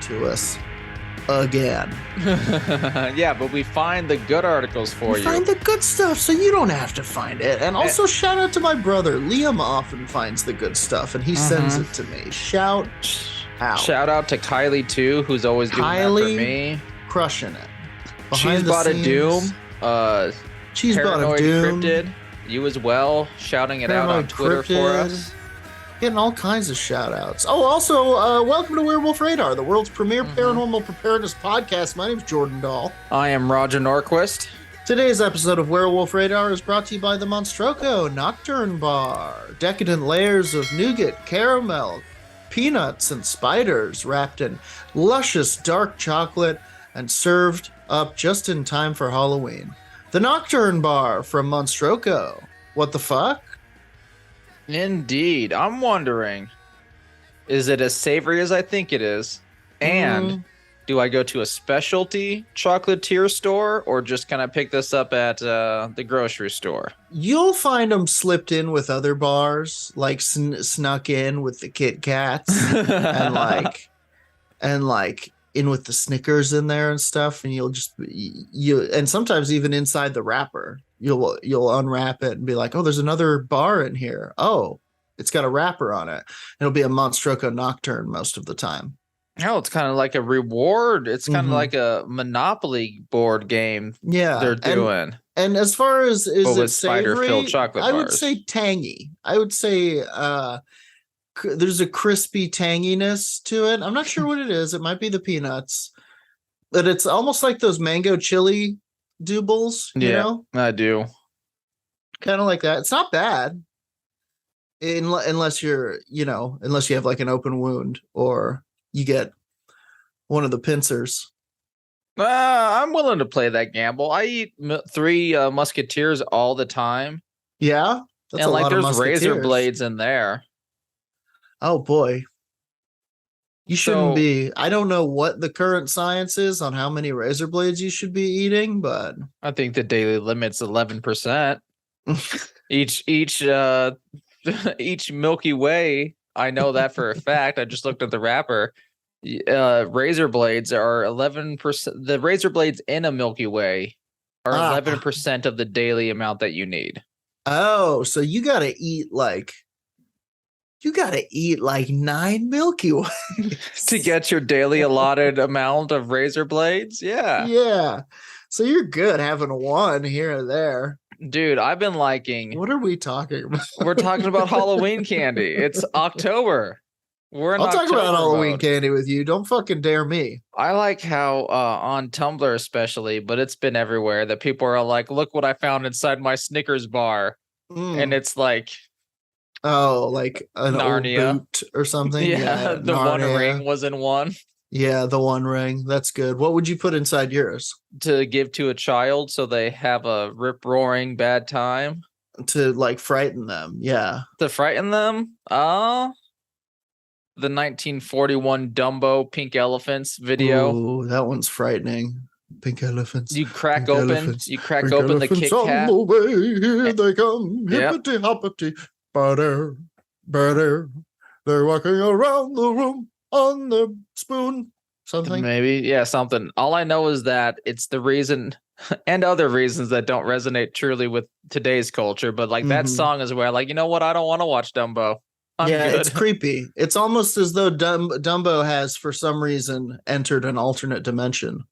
to us again. Yeah, but we find the good articles for you. Find the good stuff so you don't have to find it. And also shout out to my brother. Liam often finds the good stuff and he sends it to me. Shout out. Shout out to Kylie too, who's always doing that for me. Crushing it. She's bought a Doom. She's bought a Doom. Cryptid. You as well, shouting it out on Twitter for us. Getting all kinds of shout outs. Oh, also, welcome to Werewolf Radar, the world's premier paranormal preparedness podcast. My name's Jordan Dahl. I am Roger Norquist. Today's episode of Werewolf Radar is brought to you by the Monstroco Nocturne Bar. Decadent layers of nougat, caramel, peanuts, and spiders wrapped in luscious dark chocolate and served up just in time for Halloween. The Nocturne Bar from Monstroco. What the fuck? Indeed. I'm wondering, is it as savory as I think it is? And do I go to a specialty chocolatier store or just kind of pick this up at the grocery store? You'll find them slipped in with other bars, like snuck in with the Kit Kats and like in with the Snickers in there and stuff. And and sometimes even inside the wrapper. You'll unwrap it and be like, oh, there's another bar in here. Oh, it's got a wrapper on it. It'll be a Monstroco Nocturne most of the time. Oh, it's kind of like a reward. It's kind of like a Monopoly board game. Yeah, they're doing. And as far as is it savory, chocolate I bars. would say tangy. I would say there's a crispy tanginess to it. I'm not sure what it is. It might be the peanuts, but it's almost like those mango chili doubles, you know? I do. Kind of like that. It's not bad. Unless you have like an open wound or you get one of the pincers. I'm willing to play that gamble. I eat three Musketeers all the time. Yeah? That's and like there's razor blades in there. Oh boy. You shouldn't be. I don't know what the current science is on how many razor blades you should be eating, but I think the daily limit's 11%. each Milky Way. I know that for a fact. I just looked at the wrapper. Razor blades are 11%. The razor blades in a Milky Way are 11% of the daily amount that you need. Oh, so you got to eat like 9 Milky Ways to get your daily allotted amount of razor blades. Yeah. So you're good having one here or there. Dude, I've been liking. What are we talking about? We're talking about Halloween candy. It's October. I'll talk about Halloween candy with you. Don't fucking dare me. I like how on Tumblr especially, but it's been everywhere, that people are like, look what I found inside my Snickers bar. And it's like, oh, like an Narnia old boot or something. Yeah, the Narnia. One ring was in one. Yeah, the One Ring. That's good. What would you put inside yours? To give to a child so they have a rip-roaring bad time. To like frighten them. Yeah. To frighten them? The 1941 Dumbo Pink Elephants video. Oh, that one's frightening. Pink elephants. You crack open the Kit Kat. On the way, here they come. Hippity hoppity. Butter. They're walking around the room on the spoon. Something. Maybe. Yeah, something. All I know is that it's the reason and other reasons that don't resonate truly with today's culture. But like that song is where like, you know what? I don't want to watch Dumbo. I'm good. It's creepy. It's almost as though Dumbo has, for some reason, entered an alternate dimension.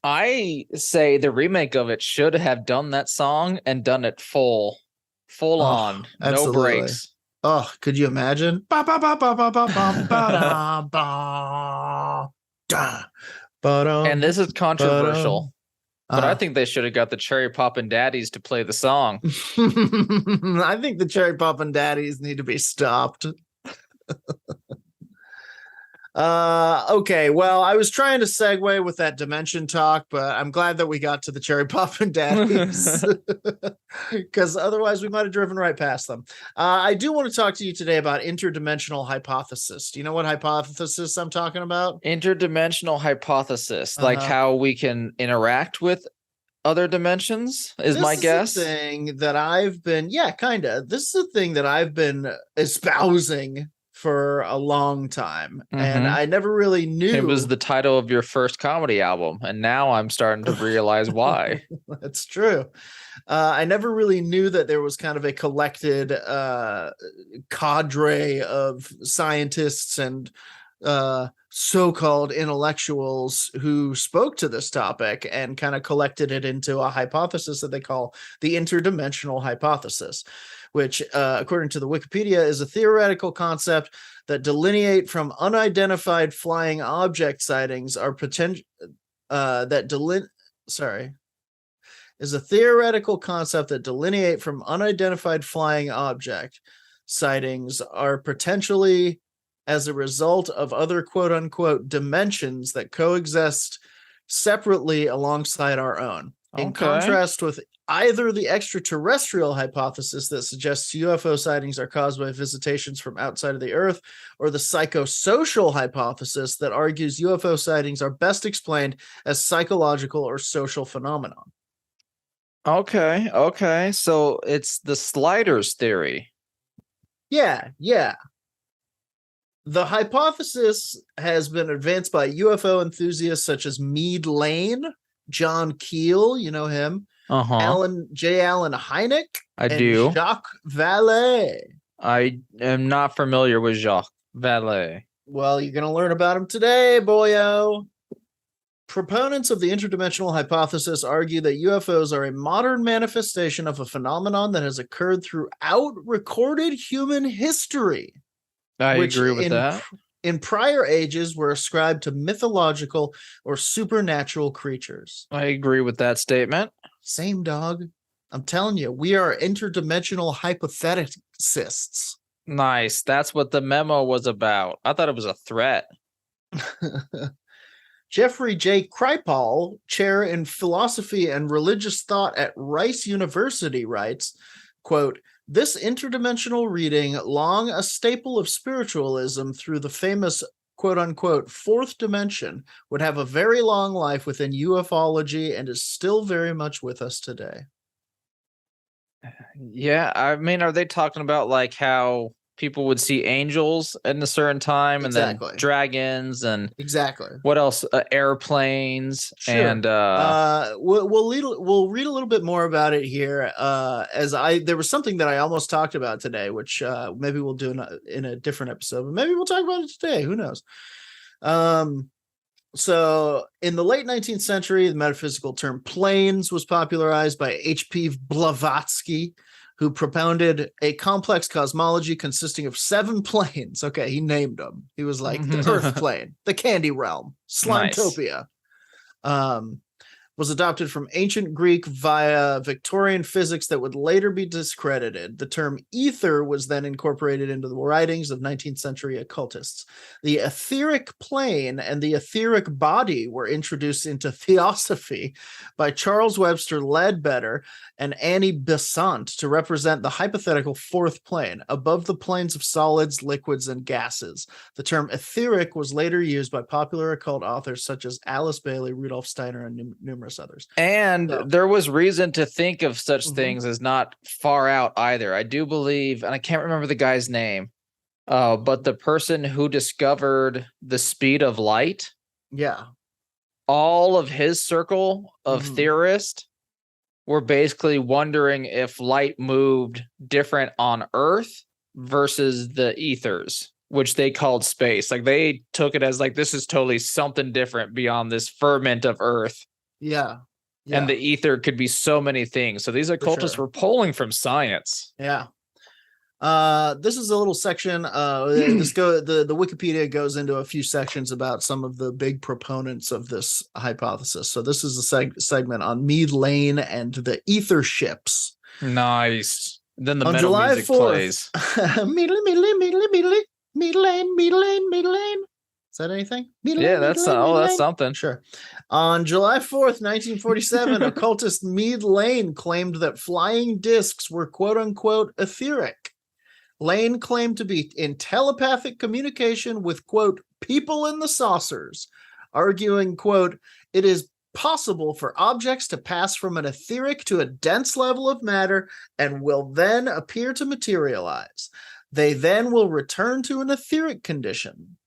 I say the remake of it should have done that song and done it full on, absolutely. No breaks. Oh, could you imagine? And this is controversial, but I think they should have got the Cherry Poppin' Daddies to play the song. I think the Cherry Poppin' Daddies need to be stopped. Okay, well, I was trying to segue with that dimension talk, but I'm glad that we got to the Cherry Poppin' Daddies because otherwise we might have driven right past them. I do want to talk to you today about interdimensional hypothesis. Do you know what hypothesis I'm talking about? Interdimensional hypothesis, like how we can interact with other dimensions is my guess. This is a thing that I've been, kind of. This is a thing that I've been espousing for a long time, and Mhm. I never really knew. It was the title of your first comedy album, and now I'm starting to realize why. That's true. I never really knew that there was kind of a collected cadre of scientists and so-called intellectuals who spoke to this topic and kind of collected it into a hypothesis that they call the interdimensional hypothesis, which, according to the Wikipedia, is a theoretical concept that delineate from unidentified flying object sightings are potential is a theoretical concept that delineate from unidentified flying object sightings are potentially as a result of other quote-unquote dimensions that coexist separately alongside our own. In contrast with either the extraterrestrial hypothesis that suggests UFO sightings are caused by visitations from outside of the Earth, or the psychosocial hypothesis that argues UFO sightings are best explained as psychological or social phenomenon. Okay. So it's the sliders theory. Yeah. The hypothesis has been advanced by UFO enthusiasts such as Meade Lane, John Keel, you know him, Allen Hynek, I do. Jacques Vallée. I am not familiar with Jacques Vallée. Well, you're going to learn about him today, boyo. Proponents of the interdimensional hypothesis argue that UFOs are a modern manifestation of a phenomenon that has occurred throughout recorded human history. I agree with that. In prior ages were ascribed to mythological or supernatural creatures. I agree with that statement. Same, dog. I'm telling you, we are interdimensional hypotheticists. Nice. That's what the memo was about. I thought it was a threat. Jeffrey J. Kripal, chair in philosophy and religious thought at Rice University, writes, quote, "This interdimensional reading, long a staple of spiritualism through the famous quote-unquote fourth dimension, would have a very long life within ufology and is still very much with us today." Yeah, I mean, are they talking about like how people would see angels at a certain time, Exactly. And then dragons and exactly what else? Airplanes. Sure. And we'll read a little bit more about it here. There was something that I almost talked about today, which maybe we'll do in a different episode, but maybe we'll talk about it today. Who knows? So in the late 19th century, the metaphysical term planes was popularized by H.P. Blavatsky, who propounded a complex cosmology consisting of 7 planes. Okay, he named them. He was like the Earth plane, the Candy Realm, Slimetopia. Was adopted from ancient Greek via Victorian physics that would later be discredited. The term ether was then incorporated into the writings of 19th century occultists. The etheric plane and the etheric body were introduced into theosophy by Charles Webster Leadbetter and Annie Besant to represent the hypothetical fourth plane, above the planes of solids, liquids, and gases. The term etheric was later used by popular occult authors such as Alice Bailey, Rudolf Steiner, and numerous others. And there was reason to think of such things as not far out either. I do believe, and I can't remember the guy's name, but the person who discovered the speed of light, all of his circle of theorists were basically wondering if light moved different on Earth versus the ethers, which they called space. Like they took it as like, this is totally something different beyond this ferment of Earth. Yeah. And the ether could be so many things. So these occultists were pulling from science. Yeah. This is a little section. The Wikipedia goes into a few sections about some of the big proponents of this hypothesis. So this is a segment on Meade Lane and the ether ships. Nice. Then the on metal July music 4th, plays. Meade Lane. Is that anything? That's something. Sure. On July 4th, 1947, occultist Meade Lane claimed that flying discs were quote-unquote etheric. Lane claimed to be in telepathic communication with, quote, people in the saucers, arguing, quote, it is possible for objects to pass from an etheric to a dense level of matter and will then appear to materialize. They then will return to an etheric condition.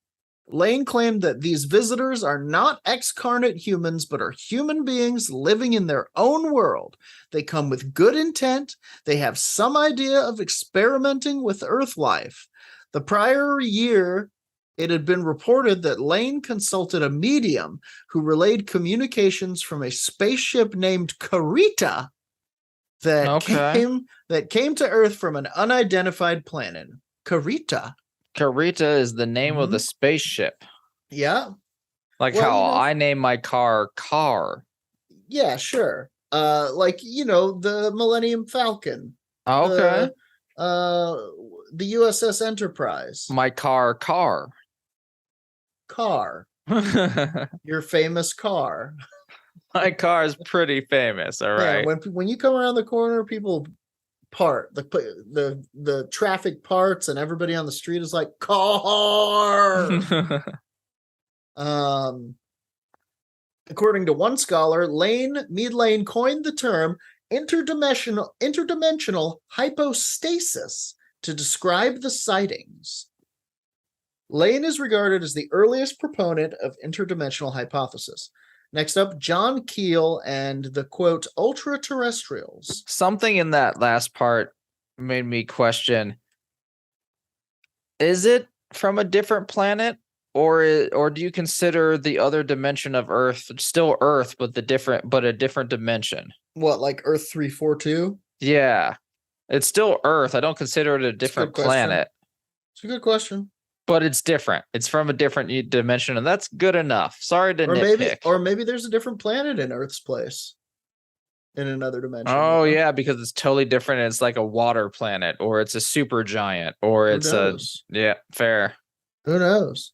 Lane claimed that these visitors are not excarnate humans, but are human beings living in their own world. They come with good intent. They have some idea of experimenting with Earth life. The prior year, it had been reported that Lane consulted a medium who relayed communications from a spaceship named Carita that came to Earth from an unidentified planet. Carita. Carita is the name of the spaceship. Yeah. Like how I name my car Car. Yeah, sure. The Millennium Falcon. Oh, okay. The USS Enterprise. My car. Your famous car. My car is pretty famous. All right. Yeah, when you come around the corner, people part the traffic parts, and everybody on the street is like, car. According to one scholar, Mead Lane coined the term interdimensional hypostasis to describe the sightings. Lane is regarded as the earliest proponent of interdimensional hypothesis. Next up, John Keel and the, quote, ultra-terrestrials. Something in that last part made me question, is it from a different planet, or do you consider the other dimension of Earth still Earth, but a different dimension? What, like Earth 342? Yeah. It's still Earth. I don't consider it a different planet. It's a good question. But it's different. It's from a different dimension, and that's good enough. Sorry to nitpick. Or maybe there's a different planet in Earth's place in another dimension. Oh, yeah, because it's totally different. It's like a water planet, or it's a super giant, or it's yeah, fair. Who knows?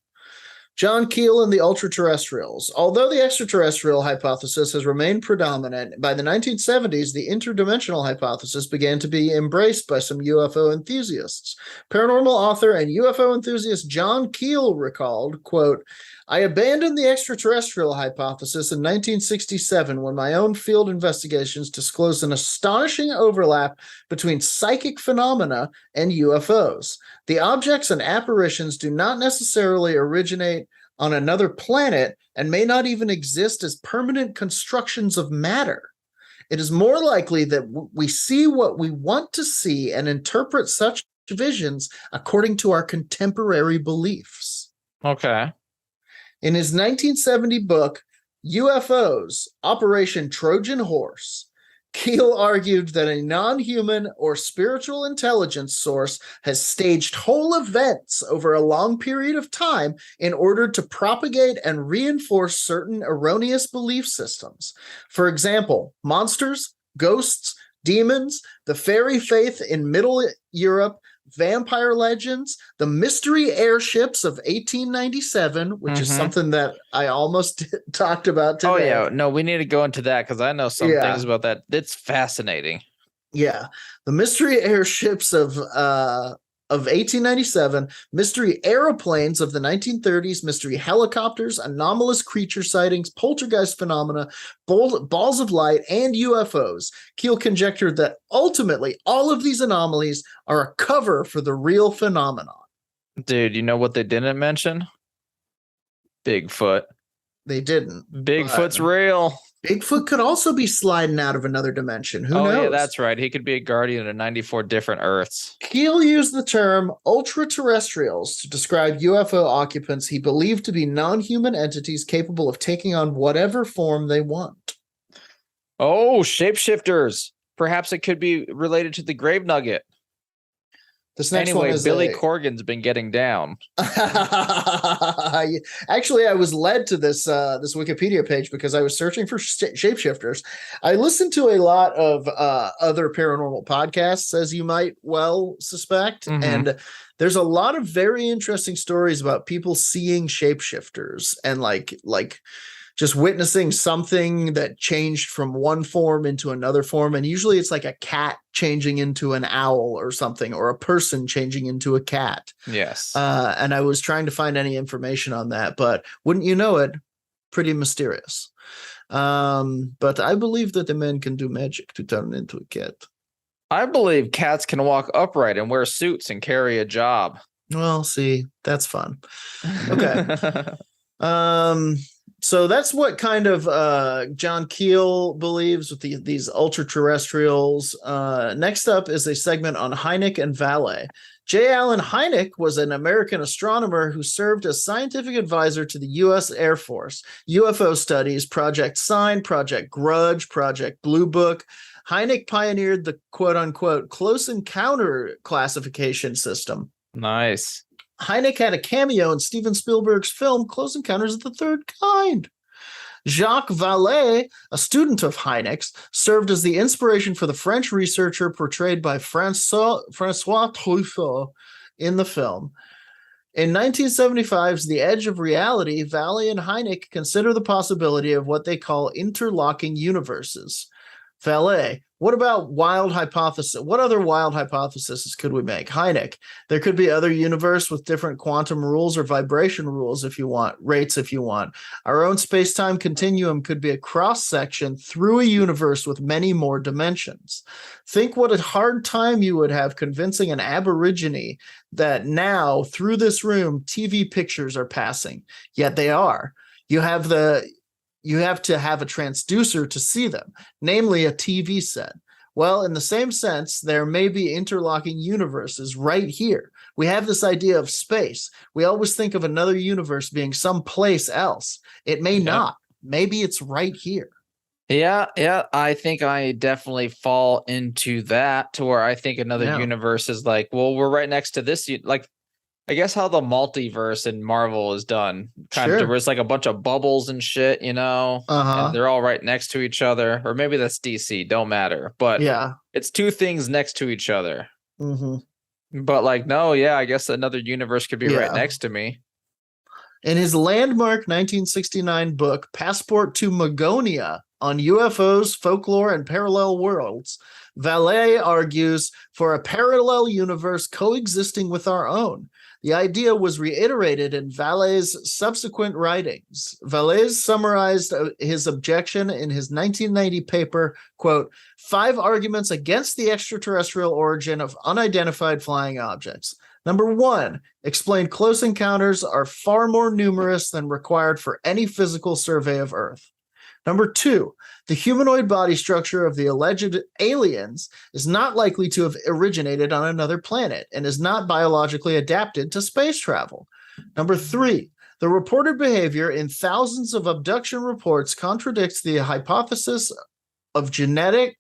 John Keel and the ultra-terrestrials. Although the extraterrestrial hypothesis has remained predominant, by the 1970s, the interdimensional hypothesis began to be embraced by some UFO enthusiasts. Paranormal author and UFO enthusiast John Keel recalled, quote, I abandoned the extraterrestrial hypothesis in 1967 when my own field investigations disclosed an astonishing overlap between psychic phenomena and UFOs. The objects and apparitions do not necessarily originate on another planet and may not even exist as permanent constructions of matter. It is more likely that we see what we want to see and interpret such visions according to our contemporary beliefs. Okay. In his 1970 book, UFOs, Operation Trojan Horse, Keel argued that a non-human or spiritual intelligence source has staged whole events over a long period of time in order to propagate and reinforce certain erroneous belief systems. For example, monsters, ghosts, demons, the fairy faith in Middle Europe, vampire legends, the mystery airships of 1897, which is something that I almost talked about today. Oh, yeah. No, we need to go into that because I know some things about that. It's fascinating. Yeah. The mystery airships of 1897, mystery aeroplanes of the 1930s, mystery helicopters, anomalous creature sightings, poltergeist phenomena, balls of light, and UFOs. Keel conjectured that ultimately all of these anomalies are a cover for the real phenomenon. Dude, you know what they didn't mention? Bigfoot. They didn't. Bigfoot's real. Bigfoot could also be sliding out of another dimension. Who knows? Yeah, that's right. He could be a guardian of 94 different Earths. Keel used the term ultra-terrestrials to describe UFO occupants he believed to be non-human entities capable of taking on whatever form they want. Oh, shapeshifters. Perhaps it could be related to the Grave Nugget. This next anyway, one is Billy Corgan's been getting down. Actually, I was led to this Wikipedia page because I was searching for shapeshifters. I listened to a lot of other paranormal podcasts, as you might well suspect, and there's a lot of very interesting stories about people seeing shapeshifters and like just witnessing something that changed from one form into another form. And usually it's like a cat changing into an owl or something, or a person changing into a cat. Yes. And I was trying to find any information on that, but wouldn't you know it, pretty mysterious. But I believe that the man can do magic to turn into a cat. I believe cats can walk upright and wear suits and carry a job. Well, see, that's fun. Okay. Um, so that's what kind of John Keel believes with these ultra terrestrials. Next up is a segment on Hynek and Vallée. J. Allen Hynek was an American astronomer who served as scientific advisor to the U.S. Air Force, UFO studies, Project Sign, Project Grudge, Project Blue Book. Hynek pioneered the quote-unquote close encounter classification system. Nice. Hynek had a cameo in Steven Spielberg's film Close Encounters of the Third Kind. Jacques Vallée, a student of Hynek's, served as the inspiration for the French researcher portrayed by Francois Truffaut in the film. In 1975's The Edge of Reality, Vallée and Hynek consider the possibility of what they call interlocking universes. Vallée, what about wild hypothesis? What other wild hypotheses could we make? Hynek, there could be other universe with different quantum rules or vibration rules if you want, rates if you want. Our own space-time continuum could be a cross-section through a universe with many more dimensions. Think what a hard time you would have convincing an aborigine that now, through this room, TV pictures are passing. Yet they are. You have to have a transducer to see them, namely a TV set. Well, in the same sense, there may be interlocking universes right here. We have this idea of space. We always think of another universe being someplace else. It may not. Maybe it's right here. Yeah. I think I definitely fall into that, to where I think another universe is like, well, we're right next to this. Like, I guess how the multiverse in Marvel is done. Kind of, there's like a bunch of bubbles and shit, and they're all right next to each other. Or maybe that's DC, don't matter. But it's two things next to each other. Mm-hmm. But like, no, I guess another universe could be right next to me. In his landmark 1969 book, Passport to Magonia, on UFOs, folklore, and parallel worlds, Vallée argues for a parallel universe coexisting with our own. The idea was reiterated in Vallée's subsequent writings. Vallée summarized his objection in his 1990 paper, quote, 5 arguments against the extraterrestrial origin of unidentified flying objects. Number 1, explained close encounters are far more numerous than required for any physical survey of Earth. Number 2, the humanoid body structure of the alleged aliens is not likely to have originated on another planet and is not biologically adapted to space travel. Number 3, the reported behavior in thousands of abduction reports contradicts the hypothesis of genetic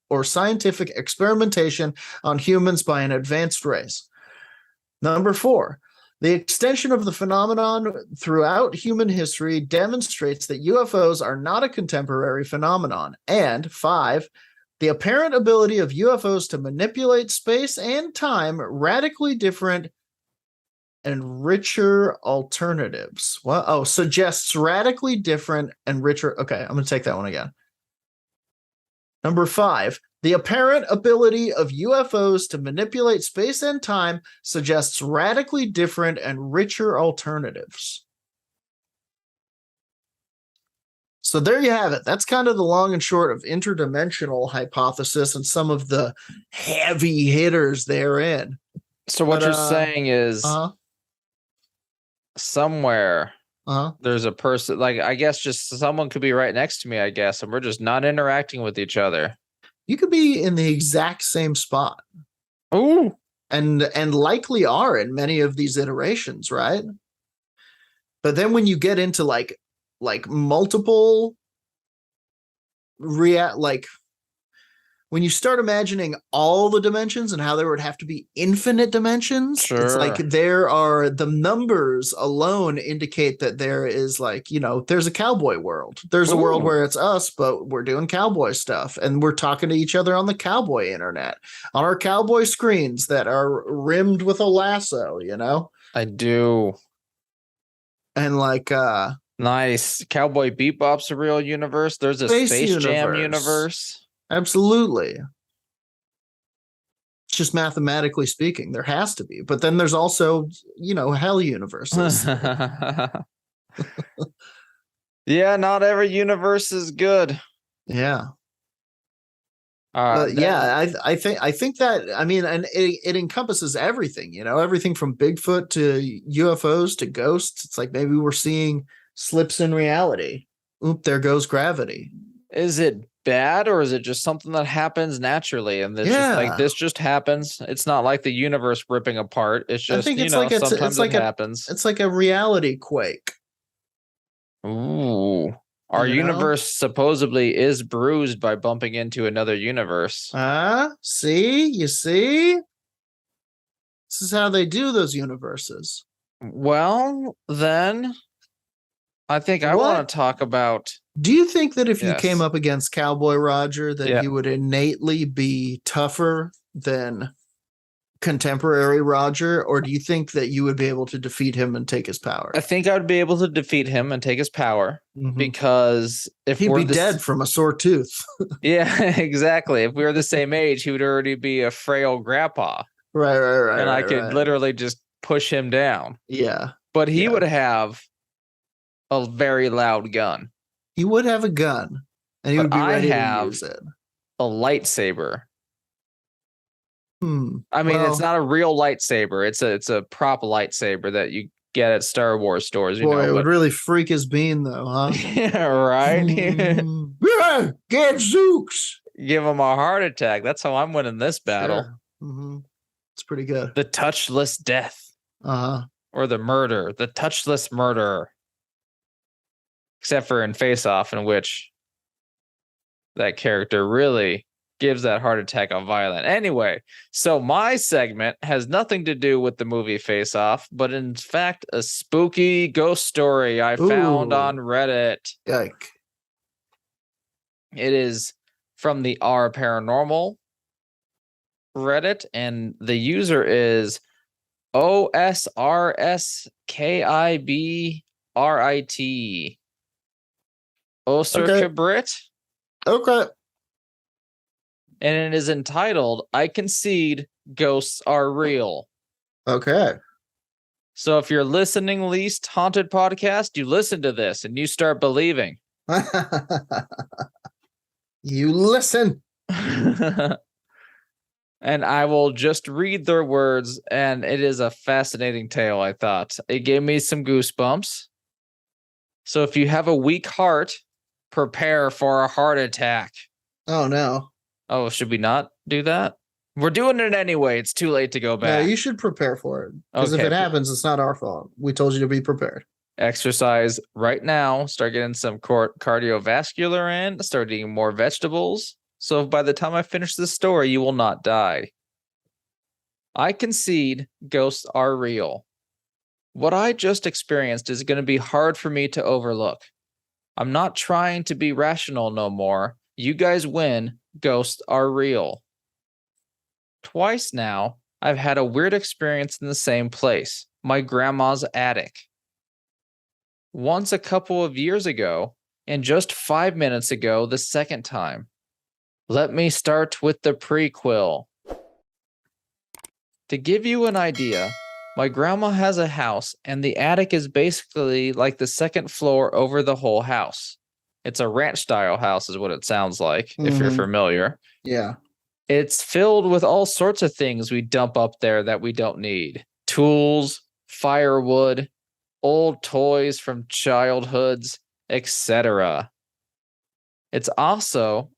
or scientific experimentation on humans by an advanced race. Number 4, the extension of the phenomenon throughout human history demonstrates that UFOs are not a contemporary phenomenon. And 5, the apparent ability of UFOs to manipulate space and time radically different and richer alternatives. Well, suggests radically different and richer. Okay, I'm going to take that one again. Number 5, the apparent ability of UFOs to manipulate space and time suggests radically different and richer alternatives. So there you have it. That's kind of the long and short of interdimensional hypothesis and some of the heavy hitters therein. So what you're saying is somewhere there's a person, like, I guess just someone could be right next to me, I guess, and we're just not interacting with each other. You could be in the exact same spot. Ooh. And likely are in many of these iterations, right? But then when you get into like multiple when you start imagining all the dimensions and how there would have to be infinite dimensions, it's like the numbers alone indicate that there is there's a cowboy world. There's a world where it's us, but we're doing cowboy stuff and we're talking to each other on the cowboy internet, on our cowboy screens that are rimmed with a lasso, I do. And nice. Cowboy Bebop's a real universe. There's a Space Jam universe. Absolutely. It's just mathematically speaking, there has to be. But then there's also, hell universes. Yeah, not every universe is good. Yeah. Then I think that I mean, and it encompasses everything, everything from Bigfoot to UFOs to ghosts. It's like maybe we're seeing slips in reality. Oop, there goes gravity. is it bad or is it just something that happens naturally? And it's just like Yeah, this just happens. It's not like the universe ripping apart. It's I just, think it's like sometimes it happens. it's like a reality quake. Ooh. Our You know? universe supposedly is bruised by bumping into another universe. See, you see, this is how they do those universes. Well, then I think I What? want to talk about. Do you think that if you came Yes. up against Cowboy Roger, that Yeah. he would innately be tougher than contemporary Roger, or do you think that you would be able to defeat him and take his power? I think I would be able to defeat him and take his power Mhm. because if He'd we're be dead from a sore tooth. Yeah, exactly. If we were the same age, he would already be a frail grandpa, Right. and I right, could right. literally just push him down. Yeah, But he Yeah. would have a very loud gun, he would have a gun, and he But would be I ready to have- use it. a lightsaber. I mean, Well, it's not a real lightsaber. It's a prop lightsaber that you get at Star Wars stores. You boy, it know, would really freak his bean, though, huh? yeah, right. Yeah, Gadzooks! Give him a heart attack. That's how I'm winning this battle. Sure. Mhm. It's pretty good. The touchless death. Or the murder, the touchless murderer. Except for in Face Off, in which that character really gives that heart attack a violent. Anyway, so my segment has nothing to do with the movie Face Off, but in fact, a spooky ghost story I found Ooh. on Reddit. Yike. It is from the R Paranormal Reddit, and the user is OSRSKIBRIT. Oserkabrit. Okay. And it is entitled, I Concede Ghosts Are Real. Okay. So if you're listening, Least Haunted Podcast, you listen to this and you start believing. You listen. And I will just read their words, and it is a fascinating tale, I thought. It gave me some goosebumps. So if you have a weak heart, prepare for a heart attack. Oh, no. Oh, should we not do that? We're doing it anyway. It's too late to go No, back. you should prepare for it. Because if Okay. it happens, it's not our fault. We told you to be prepared. Exercise right now. Start getting some cardiovascular in. Start eating more vegetables. So by the time I finish this story, you will not die. I concede ghosts are real. What I just experienced is going to be hard for me to overlook. I'm not trying to be rational no more. You guys win. Ghosts are real. Twice now, I've had a weird experience in the same place, my grandma's attic. Once a couple of years ago, and just 5 minutes ago the second time. Let me start with the prequel. To give you an idea, my grandma has a house, and the attic is basically like the second floor over the whole house. It's a ranch-style house is what it sounds like, if you're Mhm. familiar. Yeah. It's filled with all sorts of things we dump up there that we don't need. Tools, firewood, old toys from childhoods, etc. It's also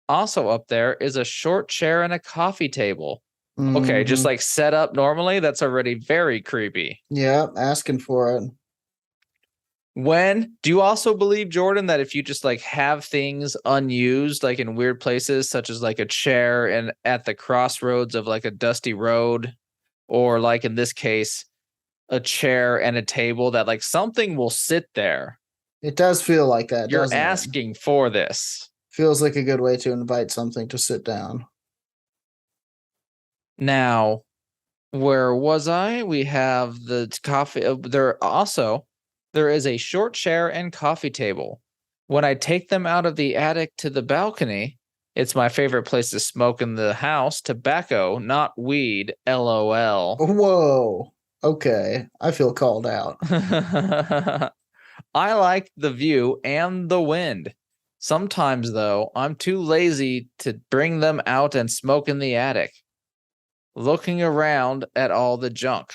up there is a short chair and a coffee table. Okay, just Mhm. like set up normally, that's already very creepy. Yeah, asking for it. Do you also believe, Jordan, that if you just like have things unused, like in weird places, such as like a chair and at the crossroads of like a dusty road, or like in this case, a chair and a table, that like something will sit there? It does feel like that, You're doesn't it? asking for this. Feels like a good way to invite something to sit down. Now, where was I? We have the coffee. There is a short chair and coffee table. When I take them out of the attic to the balcony, it's my favorite place to smoke in the house. Tobacco, not weed. LOL. Whoa. Okay. I feel called out. I like the view and the wind. Sometimes, though, I'm too lazy to bring them out and smoke in the attic, looking around at all the junk.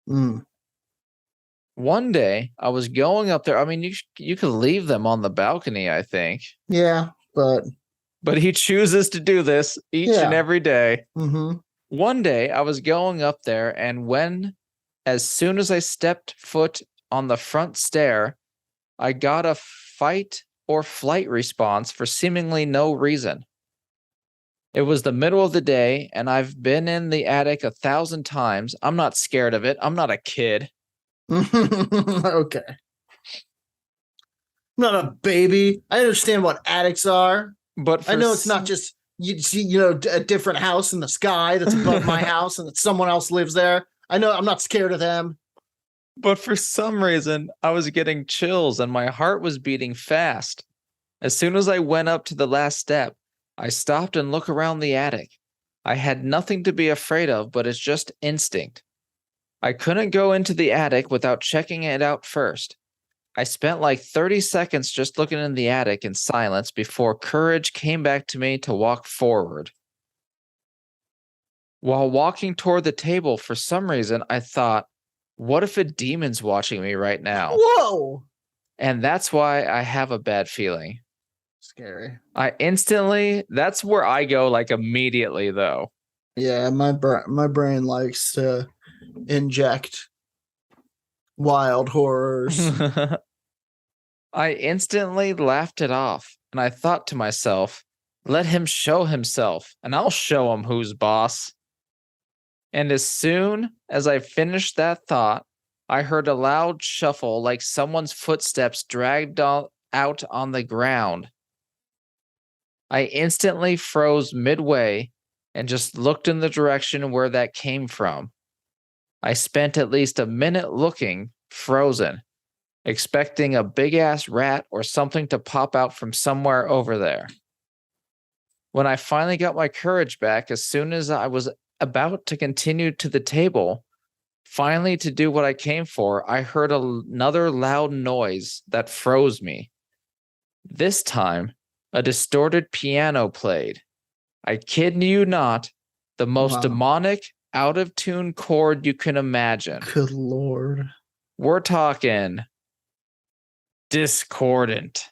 Mm. One day, I was going up there. I mean, you could leave them on the balcony, I think. Yeah, but he chooses to do this each and every day. Mm-hmm. One day, I was going up there, and as soon as I stepped foot on the front stair, I got a fight or flight response for seemingly no reason. It was the middle of the day, and I've been in the attic 1,000 times. I'm not scared of it. I'm not a kid. Okay. I'm not a baby. I understand what attics are. But I know it's not just you see, a different house in the sky that's above my house and that someone else lives there. I know I'm not scared of them. But for some reason, I was getting chills and my heart was beating fast. As soon as I went up to the last step, I stopped and looked around the attic. I had nothing to be afraid of, but it's just instinct. I couldn't go into the attic without checking it out first. I spent like 30 seconds just looking in the attic in silence before courage came back to me to walk forward. While walking toward the table, for some reason, I thought, what if a demon's watching me right now? Whoa! And that's why I have a bad feeling. Scary. That's where I go like immediately though. Yeah, my brain likes to inject wild horrors. I instantly laughed it off, and I thought to myself, let him show himself, and I'll show him who's boss. And as soon as I finished that thought, I heard a loud shuffle like someone's footsteps dragged out on the ground. I instantly froze midway and just looked in the direction where that came from. I spent at least a minute looking, frozen, expecting a big-ass rat or something to pop out from somewhere over there. When I finally got my courage back, as soon as I was about to continue to the table, finally to do what I came for, I heard another loud noise that froze me. This time, a distorted piano played. I kid you not, the most demonic, out-of-tune chord you can imagine. Good Lord. We're talking discordant.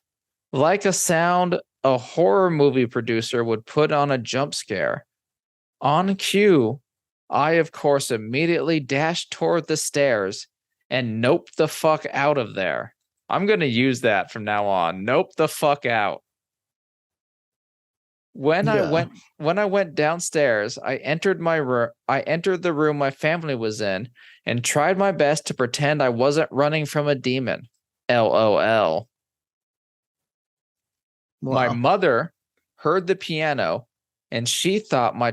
Like a sound a horror movie producer would put on a jump scare. On cue, I, of course, immediately dashed toward the stairs and noped the fuck out of there. I'm going to use that from now on. Nope the fuck out. When I went downstairs, I entered the room my family was in and tried my best to pretend I wasn't running from a demon. LOL. Wow. My mother heard the piano and she thought I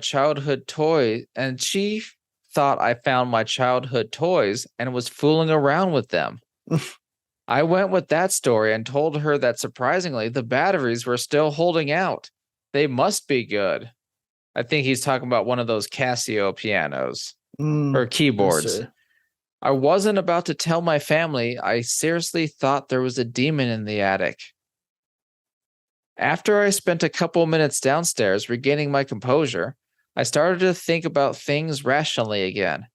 found my childhood toys and was fooling around with them. I went with that story and told her that surprisingly the batteries were still holding out. They must be good. I think he's talking about one of those Casio pianos or keyboards. I wasn't about to tell my family. I seriously thought there was a demon in the attic. After I spent a couple minutes downstairs regaining my composure, I started to think about things rationally again.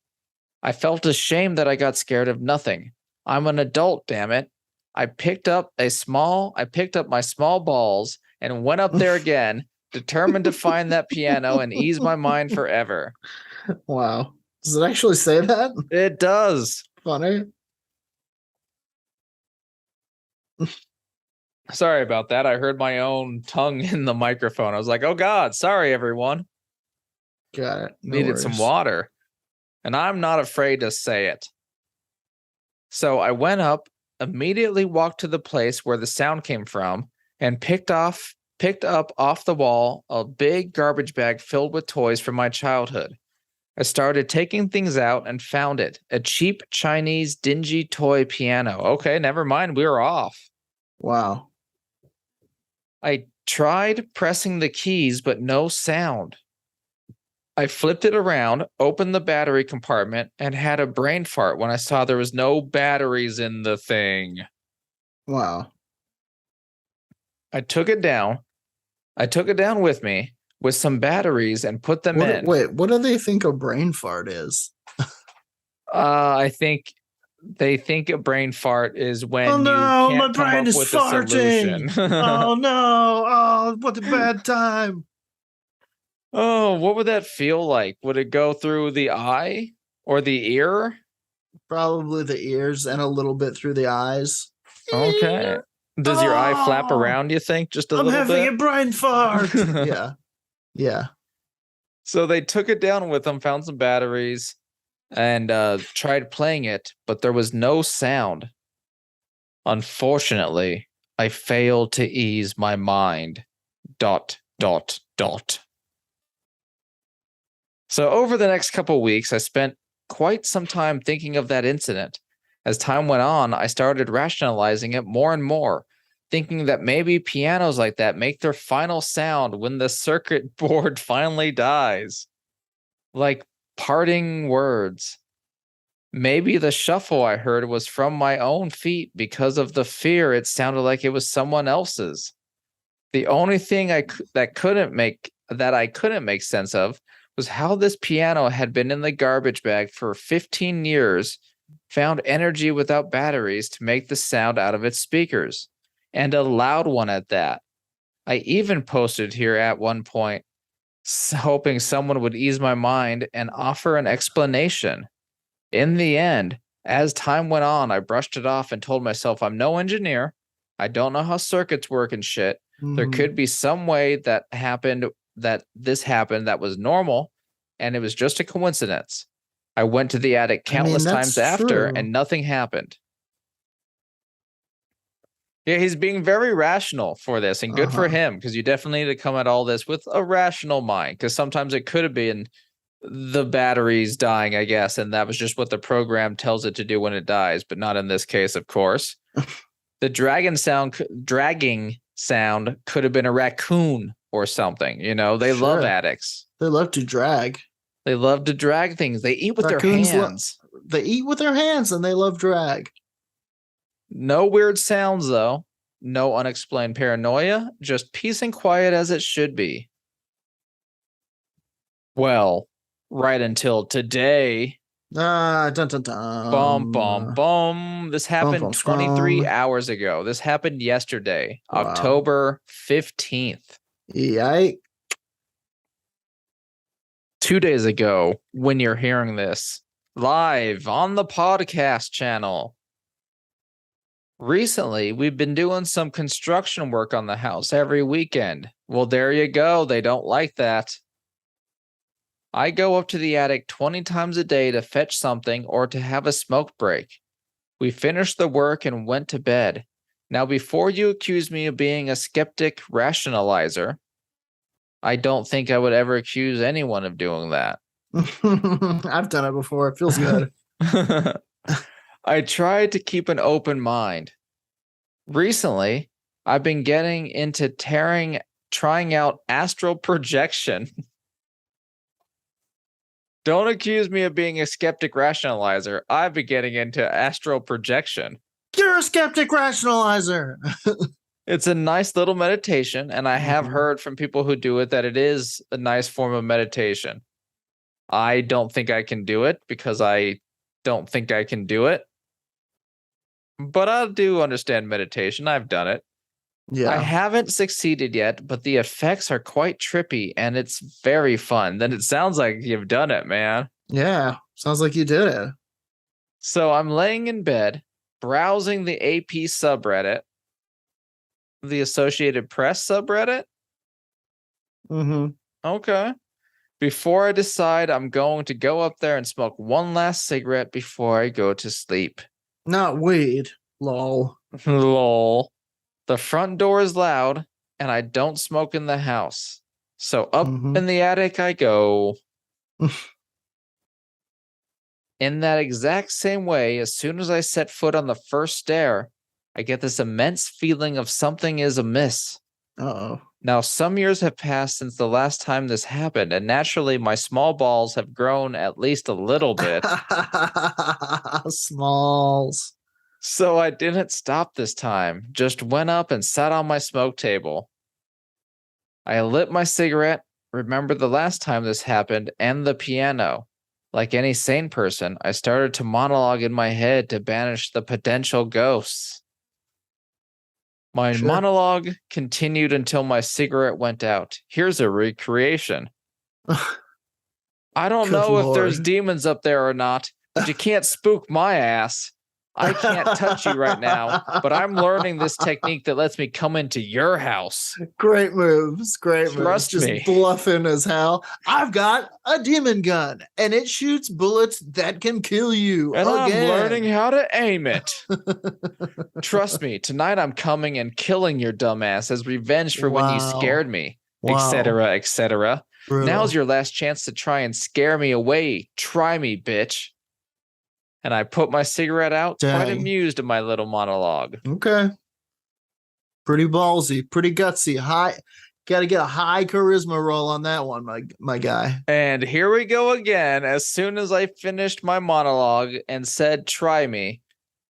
I felt ashamed that I got scared of nothing. I'm an adult, damn it. I picked up my small balls and went up there again, determined to find that piano and ease my mind forever. Wow. Does it actually say that? It does. Funny. Sorry about that. I heard my own tongue in the microphone. I was like, oh God, sorry, everyone. Got it. No Needed worries. some water. And I'm not afraid to say it. So I went up, immediately walked to the place where the sound came from, and picked up off the wall a big garbage bag filled with toys from my childhood. I started taking things out and found it, a cheap Chinese dingy toy piano. Okay, never mind, we were off. Wow. I tried pressing the keys, but no sound. I flipped it around, opened the battery compartment, and had a brain fart when I saw there was no batteries in the thing. Wow. I took it down. I took it down with me with some batteries and put them in. Wait, what do they think a brain fart is? I think they think a brain fart is when Oh no, you my can't come brain up is with a farting. solution. Oh no, oh, what a bad time. Oh, what would that feel like? Would it go through the eye or the ear? Probably the ears and a little bit through the eyes. Okay. Does your eye flap around, you think, just a I'm little having bit? a brain fart. Yeah. Yeah. So they took it down with them, found some batteries, and tried playing it, but there was no sound. Unfortunately, I failed to ease my mind. ... So over the next couple weeks, I spent quite some time thinking of that incident. As time went on, I started rationalizing it more and more, thinking that maybe pianos like that make their final sound when the circuit board finally dies. Like parting words. Maybe the shuffle I heard was from my own feet because of the fear it sounded like it was someone else's. The only thing I couldn't make sense of was how this piano had been in the garbage bag for 15 years, found energy without batteries to make the sound out of its speakers, and a loud one at that. I even posted here at one point, hoping someone would ease my mind and offer an explanation. In the end, as time went on, I brushed it off and told myself I'm no engineer. I don't know how circuits work and shit. There could be some way that this happened that was normal, and it was just a coincidence. I went to the attic countless times after, and nothing happened. Yeah, he's being very rational for this, and good for him, because you definitely need to come at all this with a rational mind, because sometimes it could have been the batteries dying, I guess, and that was just what the program tells it to do when it dies, but not in this case, of course. The dragging sound could have been a raccoon or something. You know, they love attics. They love to drag. They love to drag things. They eat with their hands. They eat with their hands and they love drag. No weird sounds, though. No unexplained paranoia. Just peace and quiet as it should be. Well, right until today. Dun, dun, dun. Bum, bum, bum. This happened 23 hours ago. This happened yesterday, October 15th. Yikes. 2 days ago, when you're hearing this, live on the podcast channel. Recently, we've been doing some construction work on the house every weekend. Well, there you go. They don't like that. I go up to the attic 20 times a day to fetch something or to have a smoke break. We finished the work and went to bed. Now, before you accuse me of being a skeptic rationalizer, I don't think I would ever accuse anyone of doing that. I've done it before. It feels good. I tried to keep an open mind. Recently, I've been getting into trying out astral projection. Don't accuse me of being a skeptic rationalizer. I've been getting into astral projection. You're a skeptic rationalizer. It's a nice little meditation, and I have heard from people who do it that it is a nice form of meditation. I don't think I can do it because I don't think I can do it. But I do understand meditation. I've done it. Yeah. I haven't succeeded yet, but the effects are quite trippy, and it's very fun. Then it sounds like you've done it, man. Yeah, sounds like you did it. So I'm laying in bed, browsing the AP subreddit, the Associated Press subreddit. Okay. Before I decide, I'm going to go up there and smoke one last cigarette before I go to sleep. Not weed. Lol. Lol. The front door is loud, and I don't smoke in the house. So up in the attic I go. In that exact same way, as soon as I set foot on the first stair, I get this immense feeling of something is amiss. Uh-oh. Now, some years have passed since the last time this happened, and naturally my small balls have grown at least a little bit. Smalls. So I didn't stop this time, just went up and sat on my smoke table. I lit my cigarette, remembered the last time this happened, and the piano. Like any sane person, I started to monologue in my head to banish the potential ghosts. My Sure. monologue continued until my cigarette went out. Here's a recreation. I don't Good know if there's Lord. demons up there or not, but you can't spook my ass. I can't touch you right now, but I'm learning this technique that lets me come into your house. Great moves. Great moves. Trust Just me. bluffing as hell. I've got a demon gun and it shoots bullets that can kill you. And again. I'm learning how to aim it. Trust me, tonight I'm coming and killing your dumbass as revenge for when you scared me, etc., etc. Now's your last chance to try and scare me away. Try me, bitch. And I put my cigarette out, quite amused at my little monologue. Okay. Pretty ballsy, pretty gutsy. Got to get a high charisma roll on that one, my guy. And here we go again. As soon as I finished my monologue and said, try me,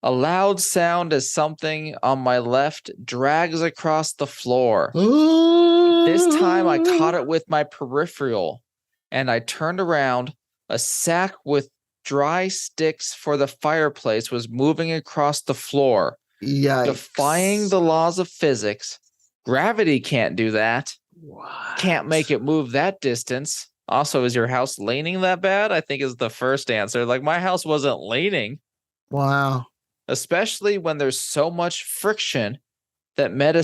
a loud sound as something on my left drags across the floor. This time I caught it with my peripheral, and I turned around. A sack with dry sticks for the fireplace was moving across the floor, defying the laws of physics. Gravity can't do that. What? Can't make it move that distance. Also, is your house leaning that bad? I think is the first answer. Like, my house wasn't leaning. Wow. Especially when there's so much friction that made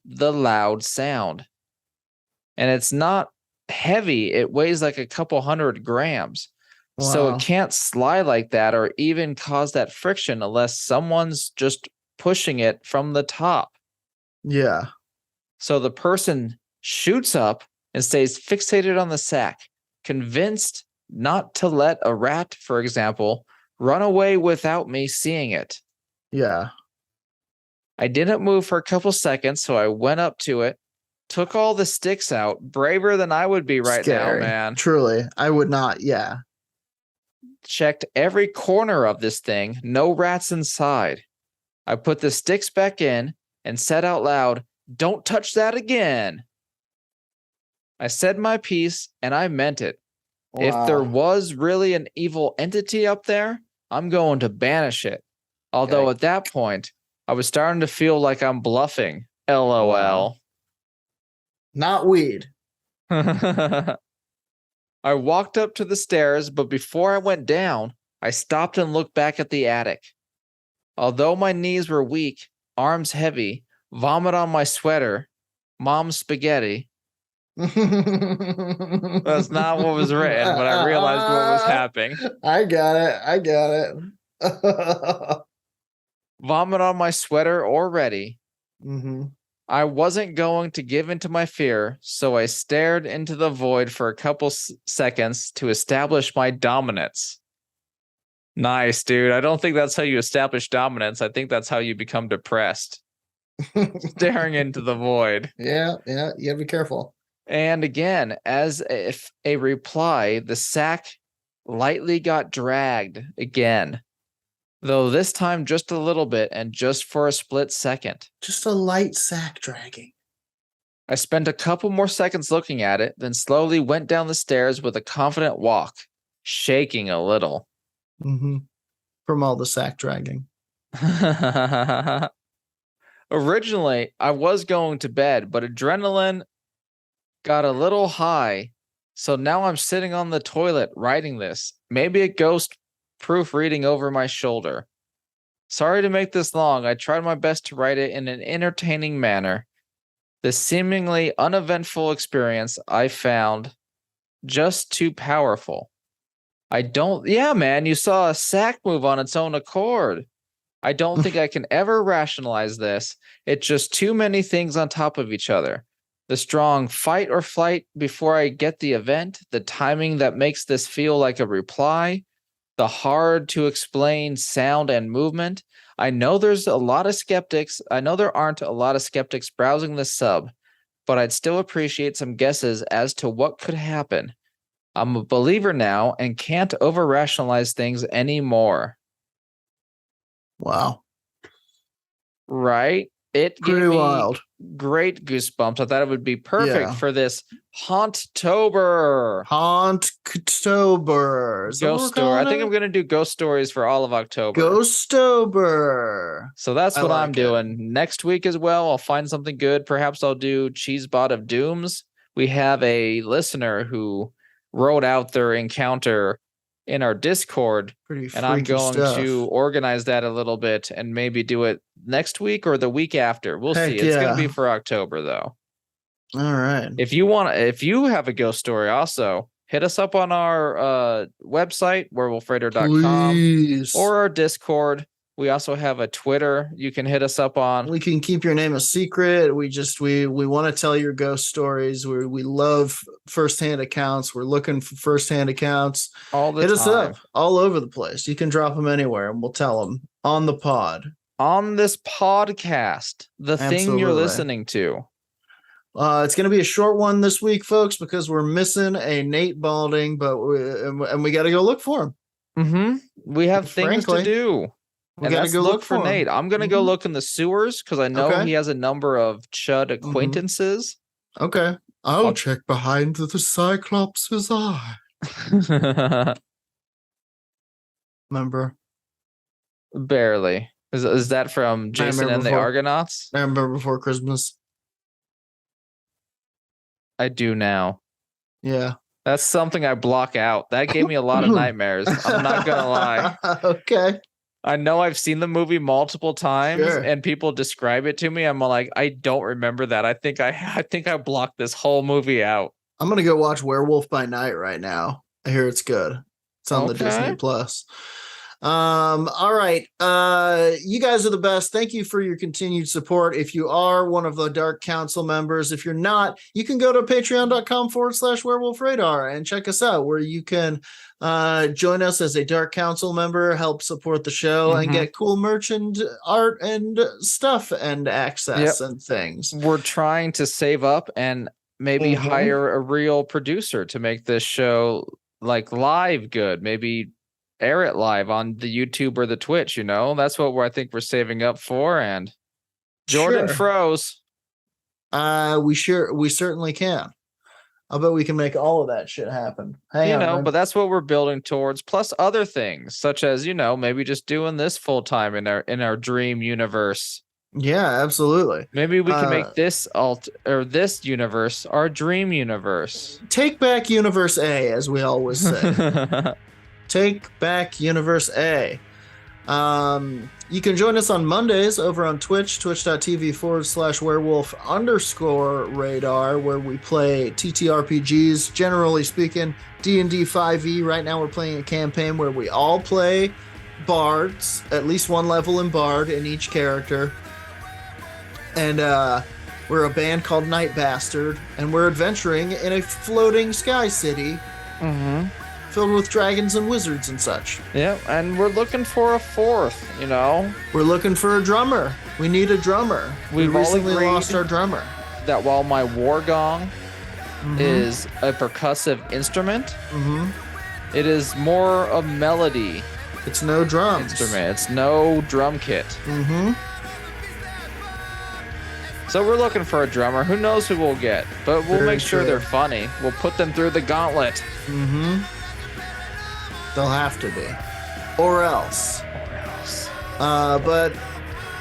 the loud sound. And it's not heavy. It weighs like a couple 100 grams. Wow. So it can't slide like that or even cause that friction unless someone's just pushing it from the top. Yeah. So the person shoots up and stays fixated on the sack, convinced not to let a rat, for example, run away without me seeing it. Yeah. I didn't move for a couple seconds, so I went up to it, took all the sticks out, braver than I would be right now, man. Truly. I would not, yeah. Checked every corner of this thing, no rats inside. I put the sticks back in and said out loud, "Don't touch that again." I said my piece, and I meant it. Wow. If there was really an evil entity up there, I'm going to banish it. Although at that point, I was starting to feel like I'm bluffing. LOL. Wow. Not weed. I walked up to the stairs, but before I went down, I stopped and looked back at the attic. Although my knees were weak, arms heavy, vomit on my sweater, mom's spaghetti. That's not what was written, but I realized what was happening. I got it. Vomit on my sweater already. Mm-hmm. I wasn't going to give in to my fear, so I stared into the void for a couple seconds to establish my dominance. Nice, dude. I don't think that's how you establish dominance. I think that's how you become depressed. Staring into the void. Yeah, you gotta be careful. And again, as if a reply, the sack lightly got dragged again. Though this time just a little bit and just for a split second. Just a light sack dragging. I spent a couple more seconds looking at it, then slowly went down the stairs with a confident walk, shaking a little. Mm-hmm. From all the sack dragging. Originally, I was going to bed, but adrenaline got a little high, so now I'm sitting on the toilet writing this. Maybe a ghost proofreading over my shoulder. Sorry to make this long. I tried my best to write it in an entertaining manner. The seemingly uneventful experience I found just too powerful. Yeah, man, you saw a sack move on its own accord. I don't think I can ever rationalize this. It's just too many things on top of each other. The strong fight or flight before I get the event, the timing that makes this feel like a reply, the hard to explain sound and movement. I know there's a lot of skeptics. I know there aren't a lot of skeptics browsing this sub, but I'd still appreciate some guesses as to what could happen. I'm a believer now and can't over-rationalize things anymore. Wow. Right? It Pretty gave me wild. great goosebumps. I thought it would be perfect Yeah. for this Haunttober Haunttober. Is that what ghost we're story. I calling think it? I'm going to do ghost stories for all of October. Ghostober. So that's I what like I'm it. doing. Next week as well, I'll find something good. Perhaps I'll do Cheesebot of Dooms. We have a listener who wrote out their encounter in our Discord, Pretty and I'm freaky going stuff. to organize that a little bit and maybe do it next week or the week after. We'll Heck see. It's going to yeah. be for October though. All right. If you have a ghost story also, hit us up on our website, werewolfradar.com, Please. or our Discord. We also have a Twitter you can hit us up on. We can keep your name a secret. We want to tell your ghost stories. We love firsthand accounts. We're looking for firsthand accounts. All the Hit time. us up all over the place. You can drop them anywhere and we'll tell them on the pod. On this podcast, the thing you're Absolutely. listening to. It's going to be a short one this week, folks, because we're missing a Nate Balding, but we got to go look for him. Mm-hmm. We have things Frankly, to do. We And got to let's go look for him. Nate. I'm going to go look in the sewers because I know Okay. he has a number of chud acquaintances. Okay. I'll check behind the Cyclops' eye. Remember? Barely. Is that from Jason and the before. Argonauts? I remember before Christmas. I do now. Yeah. That's something I block out. That gave me a lot of nightmares. I'm not going to lie. Okay. I know I've seen the movie multiple times Sure. and people describe it to me. I'm like, I don't remember that. I think I blocked this whole movie out. I'm going to go watch Werewolf by Night right now. I hear it's good. It's on the Disney Plus. All right. You guys are the best. Thank you for your continued support. If you are one of the Dark Council members, if you're not, you can go to patreon.com/werewolf radar and check us out, where you can join us as a Dark Council member, help support the show, and get cool merch and art and stuff and access and things. We're trying to save up and maybe hire a real producer to make this show like live good. Maybe air it live on the YouTube or the Twitch, you know? That's what I think we're saving up for. And Jordan froze. We certainly can. I bet we can make all of that shit happen. But that's what we're building towards, plus other things, such as, maybe just doing this full time in our dream universe. Yeah, absolutely. Maybe we can make this this universe our dream universe. Take back Universe A, as we always say. Take back Universe A. You can join us on Mondays over on Twitch, twitch.tv/werewolf_radar, where we play TTRPGs. Generally speaking, D&D 5e. Right now we're playing a campaign where we all play bards, at least one level in bard in each character. And we're a band called Night Bastard, and we're adventuring in a floating sky city. Filled with dragons and wizards and such. Yeah, and we're looking for a fourth, We're looking for a drummer. We need a drummer. We recently lost our drummer. That while my war gong is a percussive instrument, it is more a melody. It's no drums. Instrument. It's no drum kit. So we're looking for a drummer. Who knows who we'll get, but we'll make sure they're funny. We'll put them through the gauntlet. They'll have to be. Or else. But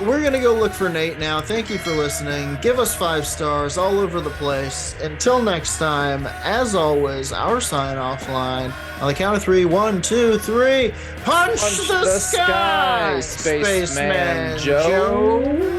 we're going to go look for Nate now. Thank you for listening. Give us 5 stars all over the place. Until next time, as always, our sign-off line. On the count of 3, 1, 2, 3. Punch the sky! Spaceman Joe.